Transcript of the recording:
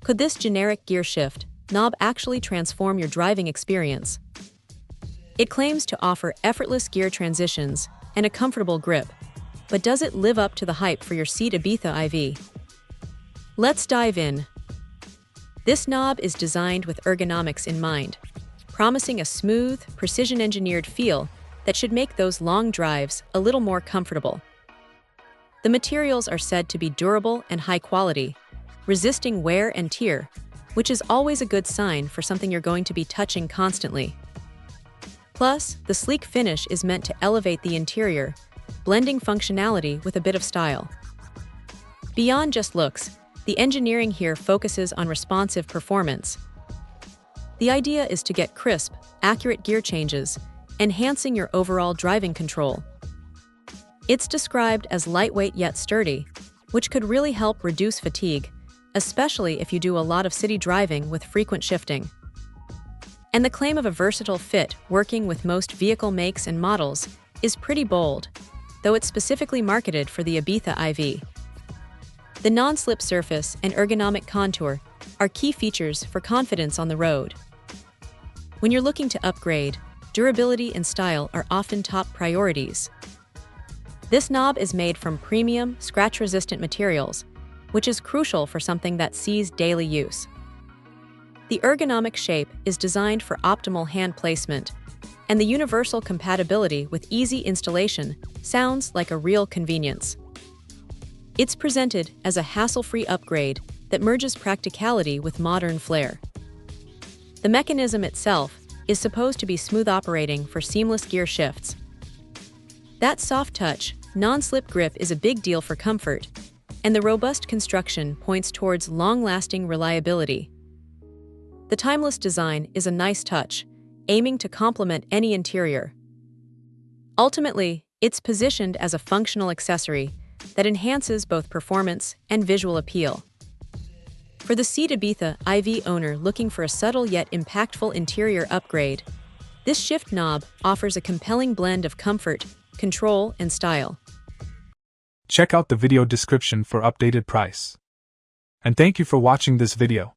Could this generic gear shift knob actually transform your driving experience? It claims to offer effortless gear transitions and a comfortable grip, but does it live up to the hype for your seat Ibiza IV? Let's dive in. This knob is designed with ergonomics in mind, promising a smooth, precision-engineered feel that should make those long drives a little more comfortable. The materials are said to be durable and high quality, resisting wear and tear, which is always a good sign for something you're going to be touching constantly. Plus, the sleek finish is meant to elevate the interior, blending functionality with a bit of style. Beyond just looks, the engineering here focuses on responsive performance. The idea is to get crisp, accurate gear changes, enhancing your overall driving control. It's described as lightweight yet sturdy, which could really help reduce fatigue, especially if you do a lot of city driving with frequent shifting. And the claim of a versatile fit working with most vehicle makes and models is pretty bold, though it's specifically marketed for the Ibiza IV. The non-slip surface and ergonomic contour are key features for confidence on the road. When you're looking to upgrade, durability and style are often top priorities. This knob is made from premium, scratch-resistant materials, which is crucial for something that sees daily use. The ergonomic shape is designed for optimal hand placement, and the universal compatibility with easy installation sounds like a real convenience. It's presented as a hassle-free upgrade that merges practicality with modern flair. The mechanism itself is supposed to be smooth operating for seamless gear shifts. That soft touch, non-slip grip is a big deal for comfort, and the robust construction points towards long-lasting reliability. The timeless design is a nice touch, aiming to complement any interior. Ultimately, it's positioned as a functional accessory that enhances both performance and visual appeal. For the seat Ibiza IV owner looking for a subtle yet impactful interior upgrade, this shift knob offers a compelling blend of comfort, control, and style. Check out the video description for updated price. And thank you for watching this video.